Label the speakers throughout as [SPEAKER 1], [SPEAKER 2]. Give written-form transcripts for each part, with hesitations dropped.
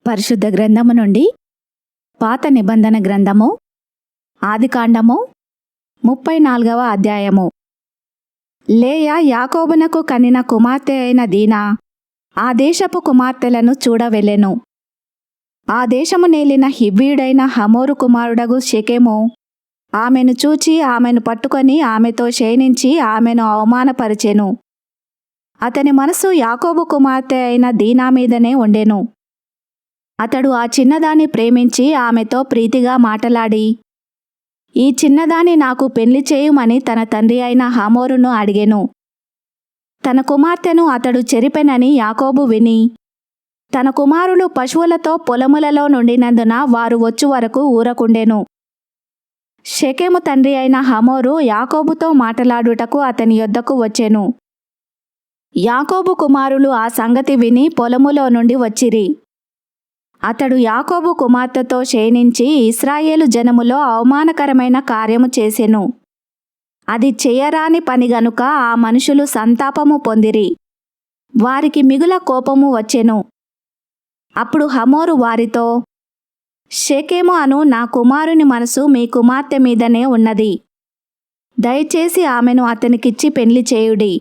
[SPEAKER 1] పరిశుద్ధ గ్రంథము నుండి పాత నిబంధన గ్రంథము ఆదికాండము 34వ అధ్యాయము. లేయా యాకోబునకు కనిన కుమార్తె అయిన దీనా ఆ దేశపు కుమార్తెలను చూడవెళ్ళెను. ఆ దేశము నేలిన హివ్వీయుడైన హమోరు కుమారుడగు షెకెము ఆమెను చూచి ఆమెను పట్టుకొని ఆమెతో శయనించి ఆమెను అవమానపరిచెను. అతని మనసు యాకోబు కుమార్తె అయిన దీనా మీదనే ఉండెను. అతడు ఆ చిన్నదాన్ని ప్రేమించి ఆమెతో ప్రీతిగా మాటలాడి, ఈ చిన్నదాన్ని నాకు పెళ్లి చేయుమని తన తండ్రి అయిన హమోరును అడిగెను. తన కుమార్తెను అతడు చెరిపెనని యాకోబు విని, తన కుమారులు పశువులతో పొలములలో నుండినందున వారు వచ్చు వరకు ఊరకుండెను. షెకెము తండ్రి అయిన హమోరు యాకోబుతో మాటలాడుటకు అతని యొద్దకు వచ్చెను. యాకోబు కుమారులు ఆ సంగతి విని పొలములో నుండి వచ్చిరి. అతడు యాకోబు కుమార్తెతో శయనించి ఇశ్రాయేలు జనములో అవమానకరమైన కార్యము చేసెను. అది చేయరాని పని గనుక ఆ మనుషులు సంతాపము పొందిరి. వారికి మిగుల కోపము వచ్చెను. అప్పుడు హమోరు వారితో, షెకెము అను నా కుమారుని మనసు మీ కుమార్తె మీదనే ఉన్నది. దయచేసి ఆమెను అతనికిచ్చి పెళ్లి చేయుడి.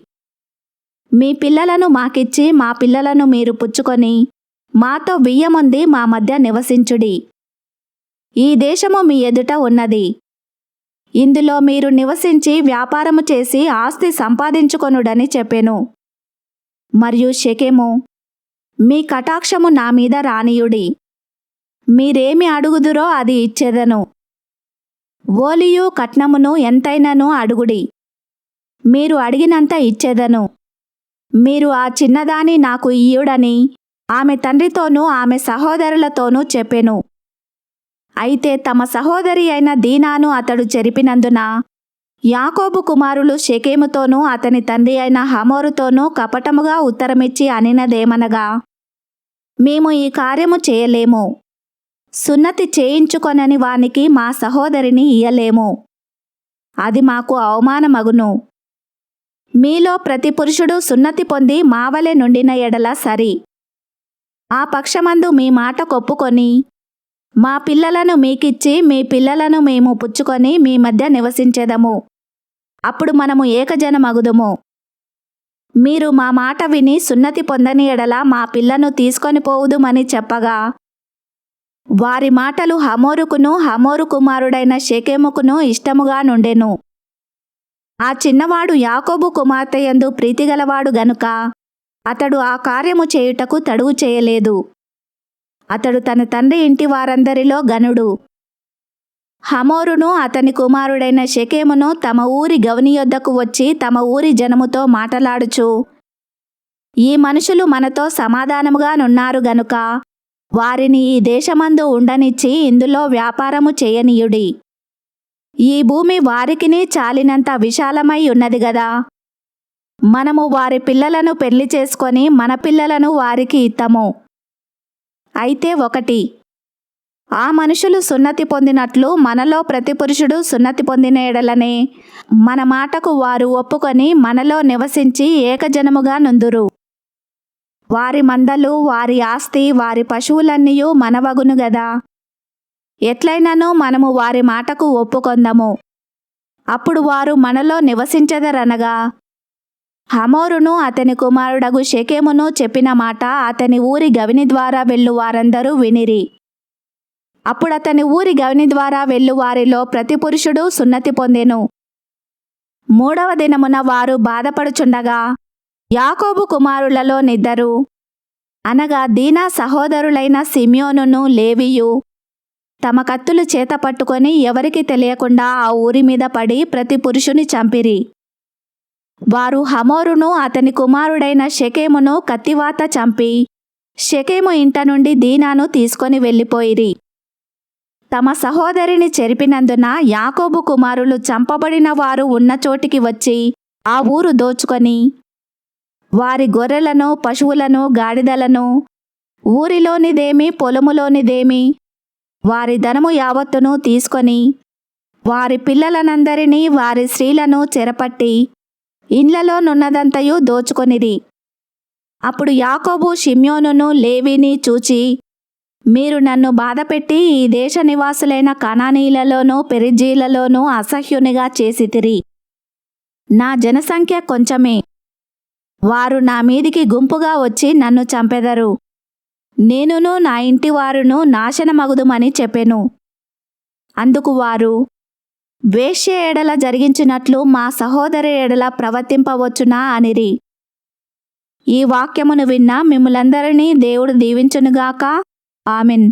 [SPEAKER 1] మీ పిల్లలను మాకిచ్చి మా పిల్లలను మీరు పుచ్చుకొని మాతో బియ్యముంది మా మధ్య నివసించుడి. ఈ దేశము మీ ఎదుట ఉన్నది. ఇందులో మీరు నివసించి వ్యాపారము చేసి ఆస్తి సంపాదించుకొనుడని చెప్పెను. మరియు షెకెము, మీ కటాక్షము నా మీద రానియుడి. మీరేమి అడుగుదురో అది ఇచ్చేదను. ఓలియు కట్నమును ఎంతైనను అడుగుడి. మీరు అడిగినంత ఇచ్చేదను. మీరు ఆ చిన్నదాని నాకు ఇయ్యుడని ఆమె తండ్రితోనూ ఆమె సహోదరులతోనూ చెప్పెను. అయితే తమ సహోదరి అయిన దీనాను అతడు చెరిపినందున యాకోబు కుమారులు షెకెముతోనూ అతని తండ్రి అయిన హమోరుతోనూ కపటముగా ఉత్తరమిచ్చి అనినదేమనగా, మేము ఈ కార్యము చేయలేము. సున్నతి చేయించుకొనని వానికి మా సహోదరిని ఇయ్యలేము. అది మాకు అవమానమగును. మీలో ప్రతి పురుషుడు సున్నతి పొంది మావలె నుండిన ఎడల సరి. ఆ పక్షమందు మీ మాట కొప్పుకొని మా పిల్లలను మీకిచ్చి మీ పిల్లలను మేము పుచ్చుకొని మీ మధ్య నివసించెదము. అప్పుడు మనము ఏకజనమగుదుము. మీరు మా మాట విని సున్నతి పొందని ఎడల మా పిల్లను తీసుకొని పోవుదుమని చెప్పగా, వారి మాటలు హమోరుకును హమోరు కుమారుడైన షెకెముకును ఇష్టముగా నుండెను. ఆ చిన్నవాడు యాకోబు కుమార్తె యందు ప్రీతిగలవాడు గనుక అతడు ఆ కార్యము చేయుటకు తడువు చేయలేదు. అతడు తన తండ్రి ఇంటి వారందరిలో ఘనుడు. హమోరును అతని కుమారుడైన షెకెమును తమ ఊరి గవని యొద్దకు వచ్చి తమ ఊరి జనముతో మాటలాడుచు, ఈ మనుషులు మనతో సమాధానముగానున్నారు గనుక వారిని ఈ దేశమందు ఉండనిచ్చి ఇందులో వ్యాపారము చేయనీయుడి. ఈ భూమి వారికిని చాలినంత విశాలమై ఉన్నది గదా. మనము వారి పిల్లలను పెళ్లి చేసుకొని మన పిల్లలను వారికి ఇత్తము. అయితే ఒకటి, ఆ మనుషులు సున్నతి పొందినట్లు మనలో ప్రతి పురుషుడు సున్నతి పొందిన ఎడలనే మన మాటకు వారు ఒప్పుకొని మనలో నివసించి ఏకజనముగా నుందురు. వారి మందలు, వారి ఆస్తి, వారి పశువులన్నీయు మనవగును గదా. ఎట్లయినను మనము వారి మాటకు ఒప్పుకొందము. అప్పుడు వారు మనలో నివసించెదరనగా హమోరును అతని కుమారుడగు షెకెమును చెప్పిన మాట అతని ఊరి గవిని ద్వారా వెళ్ళు వారందరూ వినిరి. అప్పుడు అతని ఊరి గవిని ద్వారా వెళ్ళు వారిలో ప్రతి పురుషుడు సున్నతి పొందెను. 3వ దినమున వారు బాధపడుచుండగా యాకోబు కుమారులలో నిద్దరు, అనగా దీనా సహోదరులైన సిమ్యోనును లేవియు తమ కత్తులు చేత పట్టుకొని ఎవరికి తెలియకుండా ఆ ఊరి మీద పడి ప్రతి పురుషుని చంపిరి. వారు హమోరును అతని కుమారుడైన షెకెమును కత్తివాత చంపి షెకెము ఇంట నుండి దీనాను తీసుకొని వెళ్ళిపోయిరి. తమ సహోదరిని చెరిపినందున యాకోబు కుమారులు చంపబడిన వారు ఉన్న చోటికి వచ్చి ఆ ఊరు దోచుకొని వారి గొర్రెలను, పశువులను, గాడిదలను, ఊరిలోనిదేమి పొలములోనిదేమి వారి ధనము యావత్తును తీసుకొని వారి పిల్లలనందరినీ వారి స్త్రీలను చెరపట్టి ఇండ్లలో నున్నదంతయు దోచుకొనిరి. అప్పుడు యాకోబు షిమ్యోనును లేవిని చూచి మీరు నన్ను బాధపెట్టి ఈ దేశ నివాసులైన కనానీయులలోనూ పెరిజీలలోనూ అసహ్యునిగా చేసితిరి. నా జనసంఖ్య కొంచెమే, వారు నా మీదికి గుంపుగా వచ్చి నన్ను చంపెదరు. నేనును నా ఇంటివారును నాశనమగుదుమని చెప్పెను. అందుకు వారు, వేశ్య ఎడల జరిగించినట్లు మా సహోదరి ఎడల ప్రవర్తింపవచ్చునా అనిరి. ఈ వాక్యమును విన్న మిమ్ములందరినీ దేవుడు దీవించునుగాక. ఆమెన్.